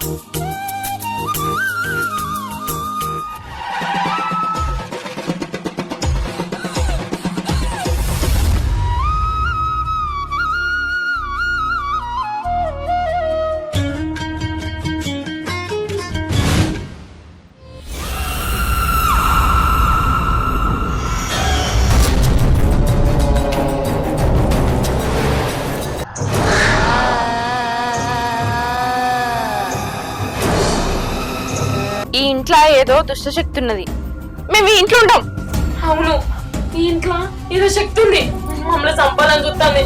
ఈ ఇంట్లో ఏదో దుష్టశక్తి ఉన్నది. మేము ఈ ఇంట్లో ఉంటాం. అవును, ఈ ఇంట్లో ఏదో శక్తి ఉంది, మమ్మల్ని సంపాదని చూస్తాను.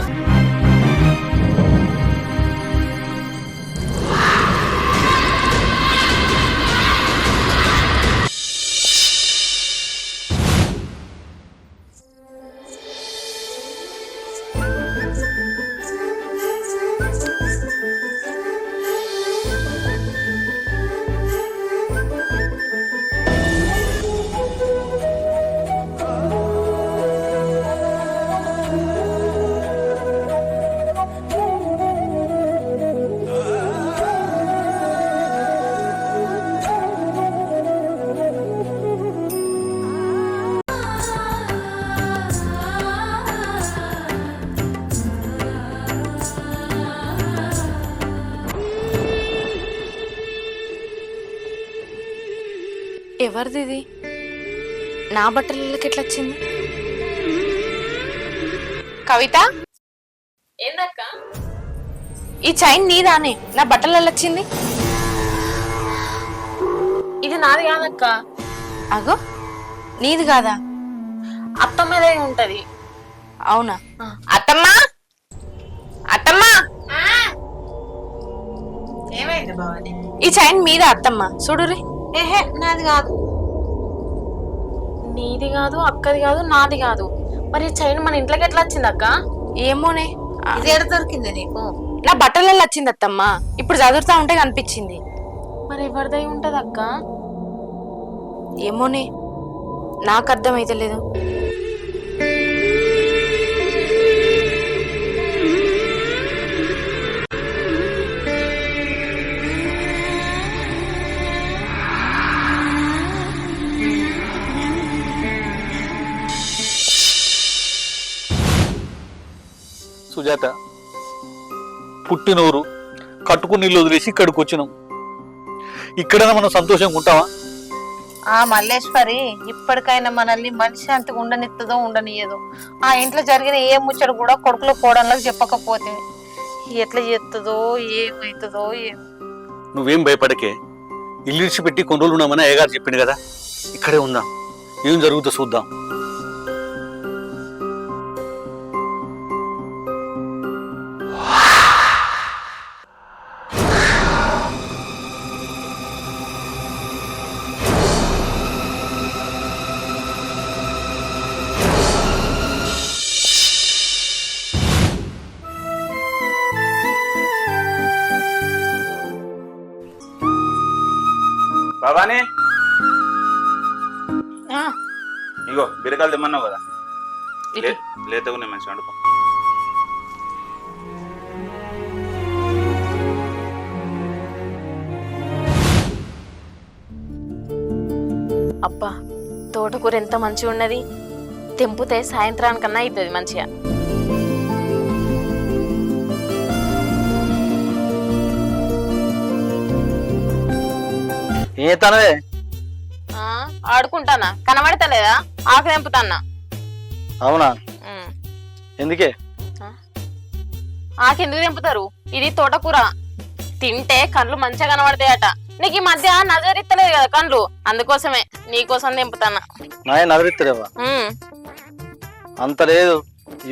ఎవరిది ఇది? నా బట్టలకి ఎట్లా వచ్చింది? కవిత, ఏందక్క? ఈ చైన్ నీదానే? నా బట్టలలో వచ్చింది? ఇది నాది కాదక్క. అగో, నీది కాదా? అత్త మీదే ఉంటది. అవునా? అత్తమ్మా, అత్తమ్మా, ఏమైంది బావని? ఈ చైన్ మీద అత్తమ్మ చూడురి. ఏహే, నాది కాదు. నీది కాదు, అక్కది కాదు, నాది కాదు. మరి చైన్ మన ఇంట్లోకి ఎట్లా వచ్చింది అక్క? ఏమోనే, ఇది ఎడ దొరికింది నీకు? నా బట్టలలో వచ్చింది అత్తమ్మ. ఇప్పుడు చదువుతా ఉంటే కనిపించింది. మరి ఎవరిదై ఉంటది అక్క? ఏమోనే, నాకు అర్థమైతలేదు. సుజాత, పుట్టినూరు కట్టుకుని నీళ్ళు వదిలేసి ఇక్కడికి వచ్చినాం. ఇక్కడైనా మనం సంతోషంగా ఉంటావా? ఆ మల్లేశ్వరి ఇప్పటికైనా మనల్ని మనశ్శాంతిగా ఉండనిస్తుందో ఉండనియదో. ఆ ఇంట్లో జరిగిన ఏ ముచ్చట కూడా కొడుకులో కోడళ్ళకి చెప్పకపోతే ఎట్లా చేస్తుందో ఏమవుతుందో ఏమో. నువ్వేం భయపడకే, ఇల్లు ఇడిచిపెట్టి కొన్ని రోజులు ఉన్నామని అయ్యగారు చెప్పిండు కదా, ఇక్కడే ఉందాం. ఏం జరుగుతుందో చూద్దాం. బాబానే, ఇగో బీరకాయలు తెమ్మన్నావు కదా, లేతగా ఉన్నాయి, మంచిగా వండుకో. అబ్బా, తోటకూర ఎంత మంచిగా ఉన్నది. తెంపుతే సాయంత్రానికన్నా అవుతుంది మంచిగా. ఏ తనవే ఆడుకుంటానా, కనబడతలేదా? ఆకు తెంపుతాన్నా. అవునా? ఎందుకే? ఆకెందుకు తెంపుతారు? ఇది తోటకూర, తింటే కళ్ళు మంచిగా కనబడతాయట. నీకు ఈ మధ్య నజరిత్తలేదు కదా కళ్ళు, అందుకోసమే నీకోసం తెంపుతానా. నజరిత్తలేవా? అంత లేదు,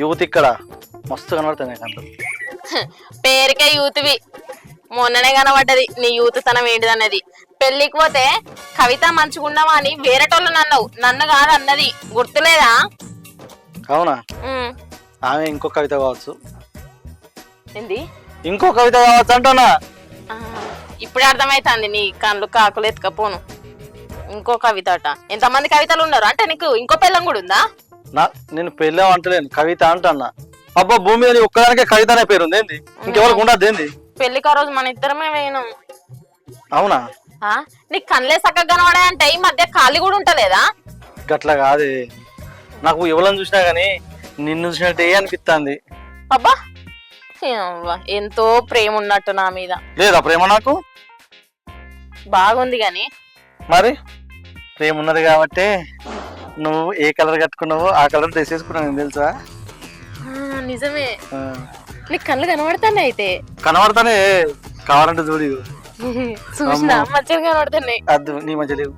యూత్ ఇక్కడ మస్తు కనబడుతుంది కళ్ళు. పేరుకే యూత్వి, మొన్ననే కనబడ్డది నీ యూత్ తనం ఏంటిదన్నది. పెళ్లికి పోతే కవిత మంచిగున్నావా అని వేరేటోళ్ళు నన్నవు, నన్ను కాదు అన్నది, గుర్తులేదా? అవునా? ఆమె ఇంకో కవిత కావచ్చు. ఏంది ఇంకో కవిత కావచ్చు అంటున్నా. ఇప్పుడే అర్థమైతుంది, నీ కళ్ళు కాకులు ఎత్తుకపోను. ఇంకో కవిత అట. ఎంతమంది కవితలు ఉన్నారు అంటే నీకు ఇంకో పెళ్ళం కూడా ఉందా? నేను పెళ్ళాం అంటలేను, కవిత అంటన్నా. అబ్బా, భూమి మీద ఒక్కదానికే కవిత అనే పేరు ఉంది, ఏంది ఇంకెవరికి ఉండదు? ఏంది పెళ్లికి ఆ రోజు మన ఇద్దరమే వేయను. అవునా? ఆ? నీకు కళ్ళే చక్కగా కనబడాయంటే ఈ మధ్య ఖాళీ కూడా ఉంటలేదా? గట్లా కాదే, నాకు ఎవరిని చూసినా గానీ నిన్ను చూసినట్టే అనిపిస్తుంది. అబ్బా యవ్వ, ఎంతో ప్రేమ ఉన్నట్టు నా మీద. లేదా ప్రేమ నాకు? బాగుంది గాని మరి ప్రేమ ఉన్నది కాబట్టి నువ్వు ఏ కలర్ కట్టుకున్నావో ఆ కలర్ డ్రెస్ వేసుకున్నాను తెలుసా? నిజమే, ఆ, నీకు కళ్ళు కనబడతానే అయితే. కనబడతానే, కావాలంటే చూడు. చూసినా మంచిగా కనబడుతున్నాయి. అద్దు నీ మంచి లేవు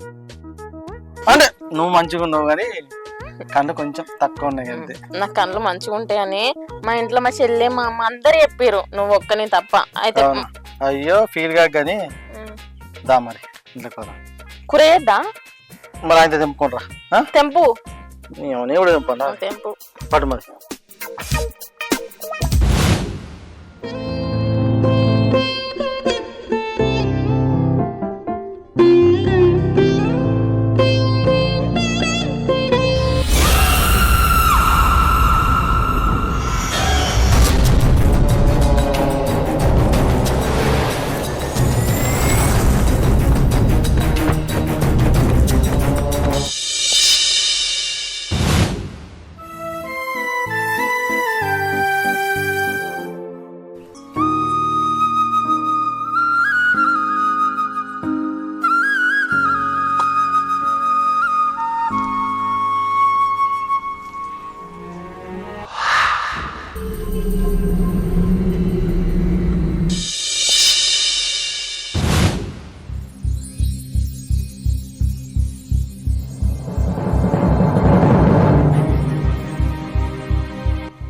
అంటే నువ్వు మంచిగా ఉన్నావు కానీ కళ్ళు కొంచెం తక్కువ ఉన్నాయి అంతే. నా కళ్ళు మంచిగా ఉంటాయని మా ఇంట్లో మా చెల్లె మా అమ్మ అందరు చెప్పారు, నువ్వు ఒక్కని తప్ప. అయితే అవునా? అయ్యో ఫీల్ కాక కానీ దా మరి ఇంట్లో కూర కూర చేద్దా? మరి ఆయన తెంపుకోనరా. తెంపు నేను కూడా తెంపన్నా, తెంపు. పట్టు మరి.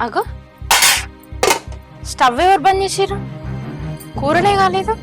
అగో స్టవ్ ఎవరు బంద్ చేసిర్రు? కూరనే కాలేదు.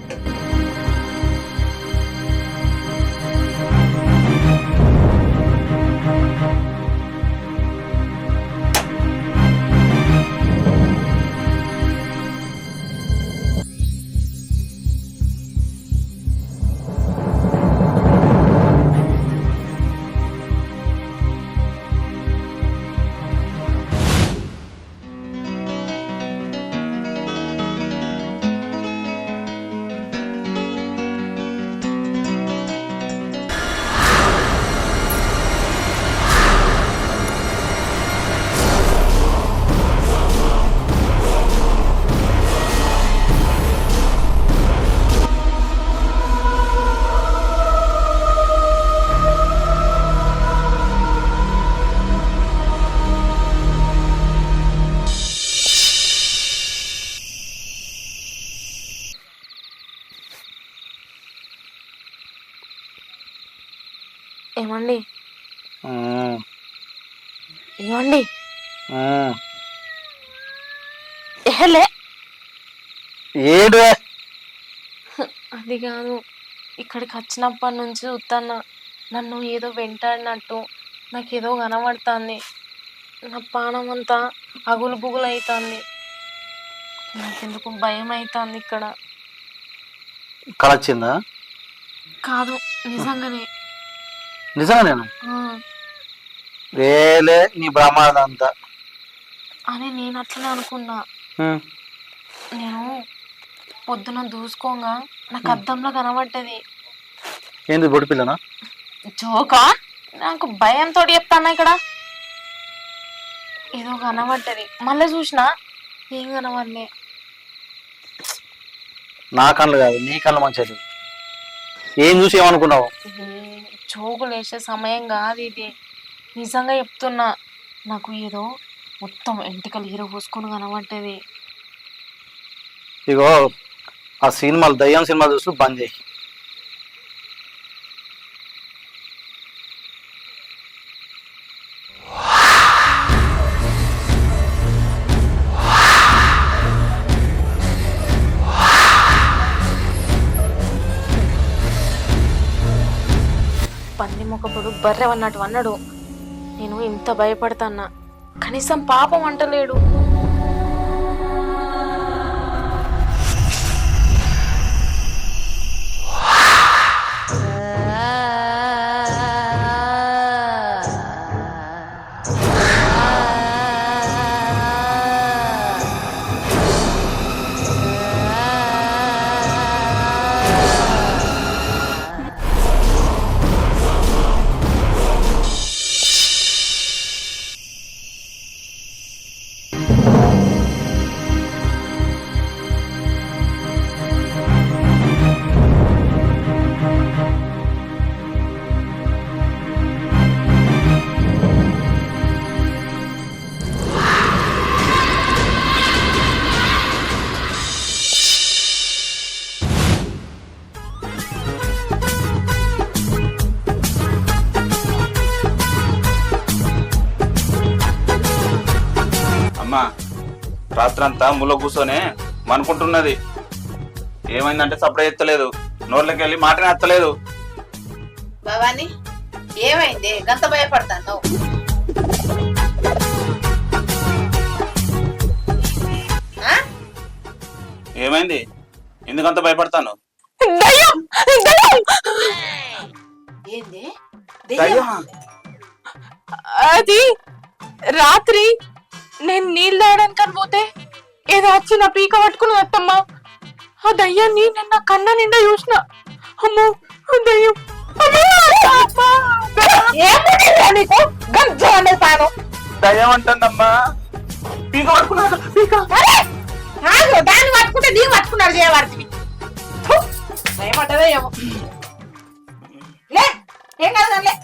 ఏమండి ఏమండి ఏలే ఏడు అది కాదు, ఇక్కడికి వచ్చినప్పటి నుంచి చూస్తాను నన్ను ఏదో వెంటాడినట్టు, నాకేదో కనబడుతుంది. నా పానం అంతా అగులు పుగులు అవుతుంది. నాకెందుకు భయం అవుతుంది. ఇక్కడ కళొచ్చిందా? కాదు, నిజంగానే. నిజంగానేనా? వేలే నీ బ్రహ్మాండం అంతా అని నేను అట్లనే అనుకున్నా. నేను పొద్దున దూసుకోగా నాకు అద్దంలో కనబడ్డది. ఏంది బొడి పిల్లనా? జోకా? నాకు భయంతో చెప్తాను. ఇక్కడ ఏదో కనబడ్డది, మళ్ళీ చూసినా ఏం కనబడలే. నా కళ్ళు కాదు, నీ కళ్ళు మంచిది. ఏం చూసి ఏమనుకున్నావు? జోకులు వేసే సమయం కాదు ఇది, నిజంగా చెప్తున్నా. నాకు ఏదో మొత్తం ఎంటికలు హీరో పోసుకొని కనబడ్డది. ఇగో ఆ సినిమాలు, దయ్యం సినిమాలు చూస్తూ బంద్ చేయి. పంది మొక్కపుడు బర్రె అన్నట్టు అన్నాడు. నేను ఇంత భయపడతాన్నా, కనీసం పాపం అంటలేడు. అమ్మా రాత్రంతా ముళ్ళ కూర్చొని మనుకుంటున్నది. ఏమైందంటే సపరేట్ ఎత్తలేదు, నోట్లోకి వెళ్ళి మాటనే ఎత్తలేదు. భవాని ఏమైంది గంత భయపడతాను? ఏమైంది? ఎందుకంత భయపడతాను? దయ్యం దయ్యం ఏంది దయ్యమా? అది రాత్రి నేను నీళ్ళు తాగడానికి పోతే ఏదో వచ్చి నా పీక పట్టుకుని వస్తమ్మా. ఆ దయ్యాన్ని నేను నా కన్న నిండా చూసిన. అమ్మో దయ్యం దయ్యం అంటుందమ్మా. పీక పట్టుకున్నాడు. పీక దాన్ని పట్టుకుంటే నీ పట్టుకున్నాడు చేయవాడివి. భయపడ్డదే ఏమో. లే ఏం కాదు లే.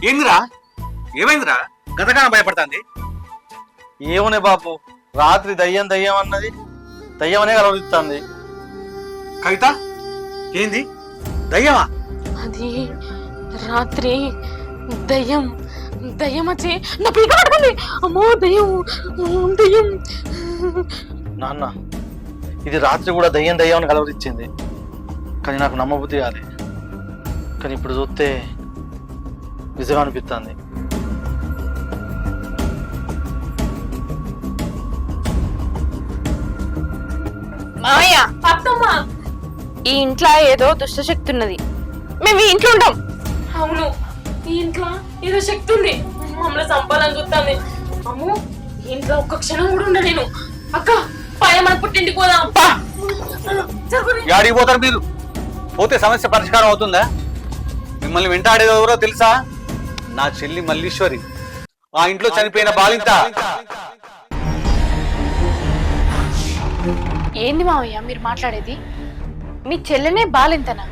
ఏందిరా ఏమైందిరా గతగానే భయపడుతుంది? ఏమోనే బాబు, రాత్రి దయ్యం దయ్యం అన్నది, దయ్యం అనే కలవరిస్తుంది. కవిత ఏంది దయ్యమా? అది రాత్రి దయ్యం దయ్యం వచ్చి నా పీక పట్టుకుంది. అమ్మో దయ్యం దయ్యం. నాన్న, ఇది రాత్రి కూడా దయ్యం దయ్యం అని కలవరిచ్చింది, కానీ నాకు నమ్మబుద్ధి కాలే. కానీ ఇప్పుడు చూస్తే నిజంగా అనిపిస్తుంది. మామయ్య అత్తమ్మ, ఈ ఇంట్లో ఏదో దుష్టశక్తి ఉన్నది. మేము ఈ ఇంట్లో ఉంటాం. అవును, ఈ ఇంట్లో ఏదో శక్తి ఉంది, మమ్మల్ని చంపాలని చూస్తుంది. అమ్మో, ఈ ఇంట్లో ఒక్క క్షణం కూడా ఉండ నేను. అక్క పైన మన పుట్టింటికి పోదాం. యాడికి పోతారు మీరు? పోతే సమస్య పరిష్కారం అవుతుందా? మిమ్మల్ని వెంటాడేది ఎవరో తెలుసా? నా చెల్లి మల్లీశ్వరి, ఆ ఇంట్లో చనిపోయిన బాలింత. ఏంది మావయ్య మీరు మాట్లాడేది? మీ చెల్లెనే బాలింతనా?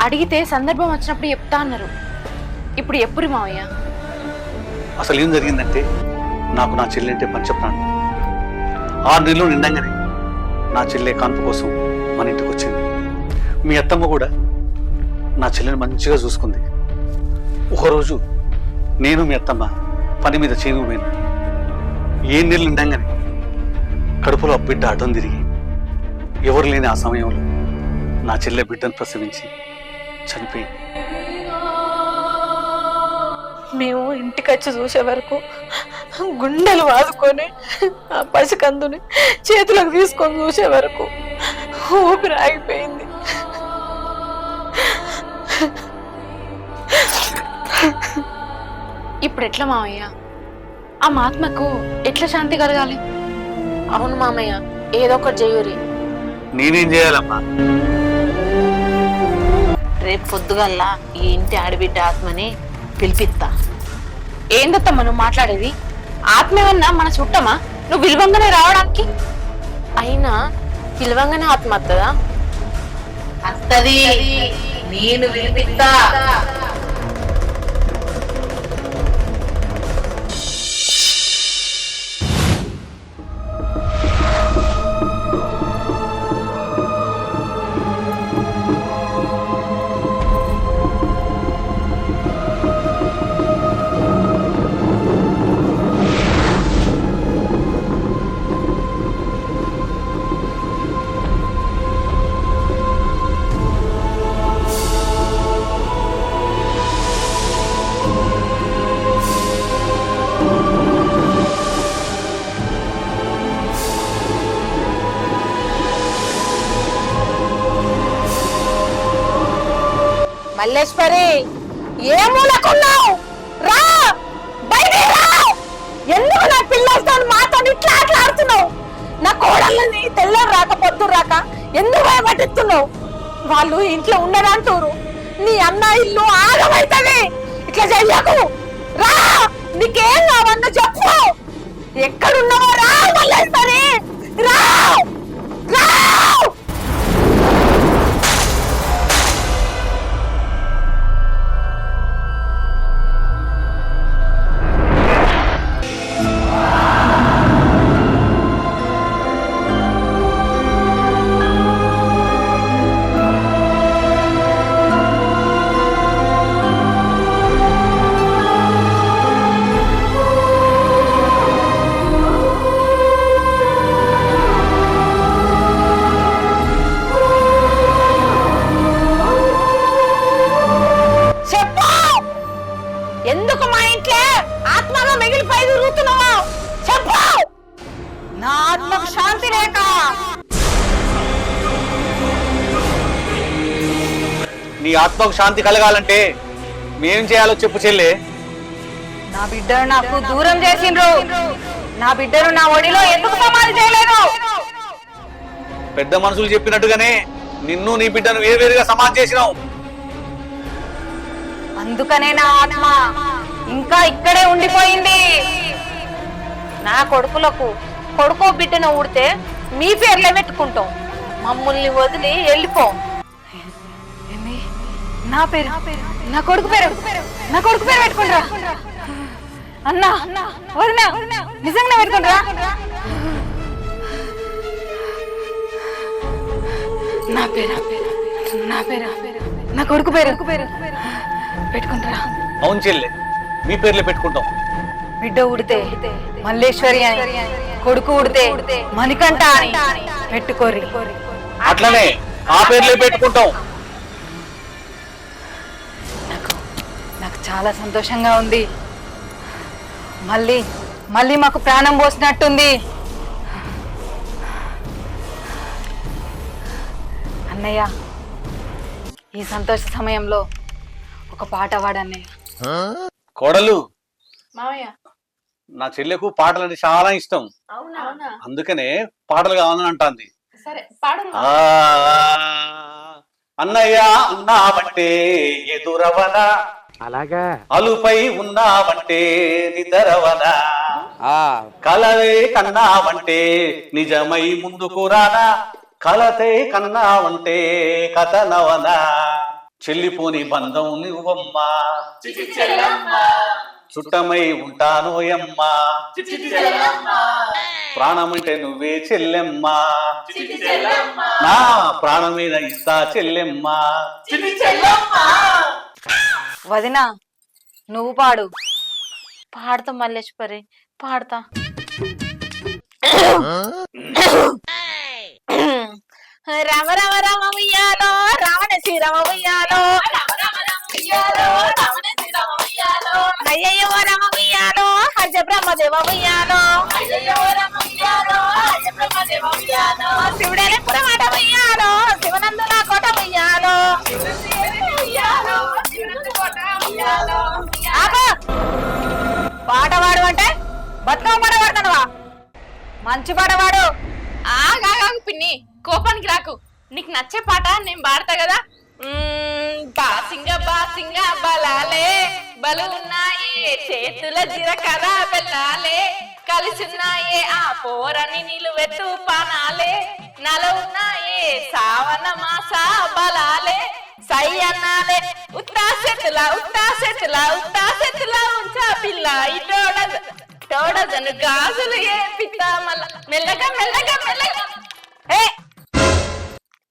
అడిగితే సందర్భం వచ్చినప్పుడు చెప్తా అన్నారు, ఇప్పుడు ఎప్పుడు మావయ్య? అసలు ఏం జరిగిందంటే, నాకు నా చెల్లి అంటే పంచప్రాణం. 6 నెలలు నిండంగానే నా చెల్లె కాన్పు కోసం మన ఇంటికి వచ్చింది. మీ అత్తమ్మ కూడా నా చెల్లెని మంచిగా చూసుకుంది. ఒకరోజు నేను మీ అత్తమ్మ పని మీద చేను పోయాను. 7 నెలలు నిండంగానే కడుపులో బిడ్డ అడ్డం తిరిగి ఎవరు లేని ఆ సమయంలో నా చెల్లె బిడ్డను ప్రసవించి చనిపోయింది. మేము ఇంటికి వచ్చి చూసే వరకు గుండెలు వాదుకొని ఆ పసికందుని చేతులకు తీసుకొని చూసే వరకు ఊపిరి ఆగిపోయింది. ఇప్పుడు ఎట్లా మామయ్య? ఆ ఆత్మకు ఎట్లా శాంతి కలగాలి? అవును మామయ్య, ఏదో ఒకటి చేయూరి. నేనేం చేయాలమ్మా? రేపు పొద్దుగల్లా ఈ ఇంటి ఆడబిడ్డ ఆత్మని పిలిపిస్తా. ఏందత్తమ్మ నువ్వు మాట్లాడేది? ఆత్మ ఏమన్నా మన చుట్టమా? నువ్వు విలువంగానే రావడానికి? అయినా పిలవంగానే ఆత్మ వస్తుందా? అత్తది, నేను పిలిపిస్తా. మల్లేశ్వరి, ఏ మూలకున్నావు? రా, బయటికి రా. ఎందుకు నా పిల్లలతో మాతో ఇట్లా ఆటలాడుతున్నావు? నా కోడళ్ళని తెల్లని రాక పొద్దు రాక ఎందుకు భయపట్టిస్తున్నావు? వాళ్ళు ఇంట్లో ఉండరంటారు. నీ అన్న ఇల్లు ఆగమైతది. ఇట్లా చెయ్యకు. రా, నీకేం కావన్నా చెప్పు. ఎక్కడున్నావో రా మల్లేశ్వరి, రా రా. నీ ఆత్మకు శాంతి కలగాలంటే మేం చేయాలో చెప్పు చెల్లె. నా బిడ్డను నాకు దూరం చేసిండ్రు. నా బిడ్డను నా ఒడిలో ఎందుకు సమాధి చేయలేదు? పెద్ద మనుషులు చెప్పినట్టుగానే నిన్ను నీ బిడ్డను వేరువేరుగా సమాధి చేసినావు. అందుకనే నా ఆత్మ ఇంకా ఇక్కడే ఉండిపోయింది. నా కొడుకులకు కొడుకో బిడ్డను ఊడితే మీ పేర్లే పెట్టుకుంటాం, మమ్మల్ని వదిలి వెళ్ళిపో. నా పేరు నా కొడుకు పేరు పెట్టుకుంటా అన్నా, వదినా నిజంగా పెట్టుకుంటా. నా పేరు నా కొడుకు పేరు పెట్టుకుంటా. అవును చెల్లె, మీ పేర్లే పెట్టుకుంటాం. బిడ్డ ఉడితే మల్లేశ్వరి అని, కొడుకు ఉడితే మణికంఠ అని పెట్టుకోరి. అట్లనే ఆ పేర్లే పెట్టుకుంటాం. నాకు చాలా సంతోషంగా ఉంది. మళ్ళీ మాకు ప్రాణం పోసినట్టుంది. అన్నయ్య, ఈ సంతోష సమయంలో ఒక పాట పాడన్నయ్య. కోడలు, మామయ్య. నా చెల్లెకు పాటలంటే చాలా ఇష్టం. అవునా? అందుకనే పాటలు కావాలని అంటాంది. సరే పాడు. ఆ అన్నయ్య ఉన్నావంటే ఎదురవన, అలాగా అలుపై ఉన్నావంటే నిదరవన, కలవే కన్నావంటే నిజమై ముందుకు రానా, కలతే కన్నావంటే కథనవన, చెల్లిపోని బంధం నువ్వమ్మా, చుట్టమై ఉంటానోయమ్మా, ప్రాణమంటే నువ్వే చెల్లెమ్మా, నా ప్రాణమైన ఇస్తా చెల్లెమ్మా. వదినా, నువ్వు పాడు. పాడతా మల్లేశ్వరి, పాడతా. రమ రమ రమ ఉయ్యాలో రావణ శ్రీరమ ఉయ్యాలో, అయ్యయ్యో రమ ఉయ్యాలో హజ బ్రహ్మదేవ ఉయ్యాలో, శివుడేలే పురమాట ఉయ్యాలో, శివనందుల కోట ఉయ్యాలో. పాట పాడు అంటే బతుకమ్మ పాట పాడతానవా? మంచి పాట పాడు. ఆగాగు పిన్ని, కోపానికి రాకు. నీకు నచ్చే పాట నేను పాడతా కదా. బాసింగ బలాలే బలు ఉన్నాయి, చేతుల జీరకర్ర బెల్లాలే కలిసిన్నాయే, ఆ పోరని నిలువెత్తు పానాలే, నల ఉన్నాయే సావన మాస బలాలే, సై అన్నాలే ఉత్తా సెతుల ఉంచా పిల్ల ఇటోడజను గాజులు ఏ పిత్తా మల్ల మెల్లగా.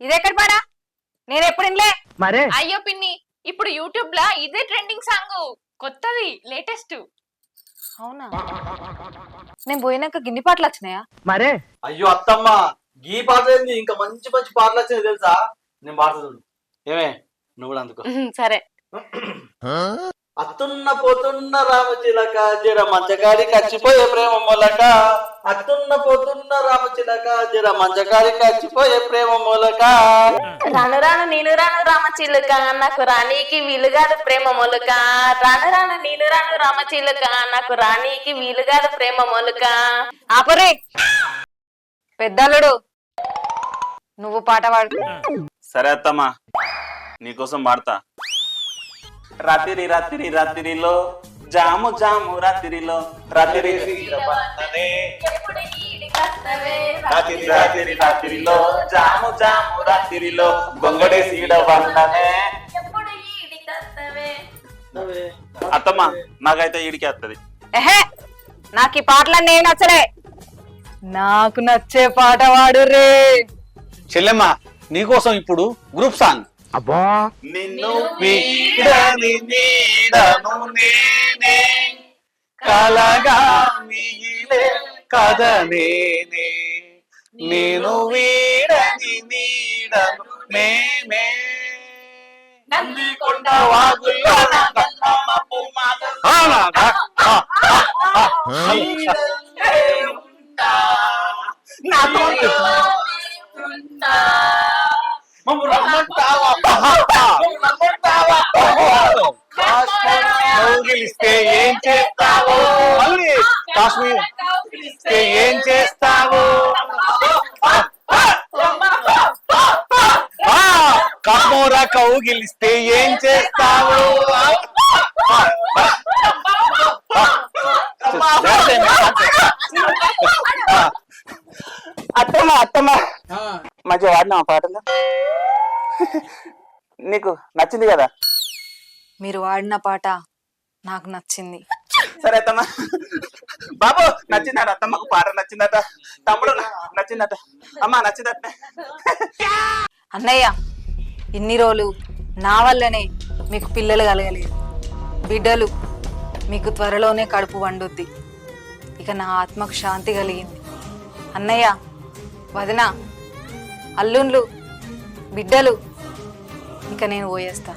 ఇదెక్కడ పాడా? నేను ఎప్పుడు ఇన్లే. మరే అయ్యో పిన్ని, ఇప్పుడు యూట్యూబ్ లా ఇదే ట్రెండింగ్ సాంగ్, కొత్తది, లేటెస్ట్. అవునా? నేను పోయినాక గిన్ని పాటలు వచ్చినాయా? మరే అయ్యో అత్తమ్మ, గీ పాట ఏంది? ఇంకా మంచి మంచి పాటలు వచ్చినాయి తెలుసా? నేను పాడుతుంది. ఏమే నువ్వు కూడా అందుకో. సరే. అత్తున్న పోతున్న రామచిలక జర మంచకాడి కచ్చిపోయే ప్రేమ మొలక, అత్తున్న పోతున్న రామచిలక జర మంచకాడి కచ్చిపోయే ప్రేమ మొలక, రాను రాను నేను రాను రామచిలుక నాకు రాణికి వీలుగాదు ప్రేమ మొలుక, రాను నేను రాను రామచిలుక నాకు రాణికి వీలుగాదు ప్రేమ మొలుక. ఆపరే పెద్దలుడు, నువ్వు పాట పాడు. సరే అత్తమ్మా, నీకోసం పాడతా. రాత్రిలో జాము రాత్రిలో రాత్రిలో జాము రాత్రిలో గొంగడే సీడ వందనే. అత్తమ్మా, నాకైతే ఈడికి వస్తుంది. ఎహే, నాకు ఈ పాటలన్నీ ఏం నచ్చలే. నాకు నచ్చే పాట పాడు రే. చెల్లెమ్మ, నీకోసం ఇప్పుడు గ్రూప్ సాంగ్. నిన్ను వీడని నీడను నేనే, కలగా మిగిలే కథ నేనే, నేను వీడని నీడను నేనే, నందికొండ వాగుల్లో నల్లమ్మ పూమాల నాతో కాశ్మీర్ ఏం చేస్తావు కామోరా కౌగిలిస్తే ఏం చేస్తావు అత్తమ్మ మంచిగా వాడినా పాటలు నీకు నచ్చింది కదా? మీరు వాడిన పాట నాకు నచ్చింది. సరే అత్తమ్మ. బాబు నచ్చిందట, అత్తమ్మకు పాట నచ్చిందట, తమ్ముడు నచ్చిందట, అమ్మ నచ్చిందట. అన్నయ్య, ఇన్ని రోజులు నా వల్లనే మీకు పిల్లలు కలగలేదు. బిడ్డలు మీకు త్వరలోనే కడుపు వండుద్ది. ఇక నా ఆత్మకు శాంతి కలిగింది. అన్నయ్య, వదిన, అల్లుండ్లు, బిడ్డలు, ఇక నేను పోయేస్తా.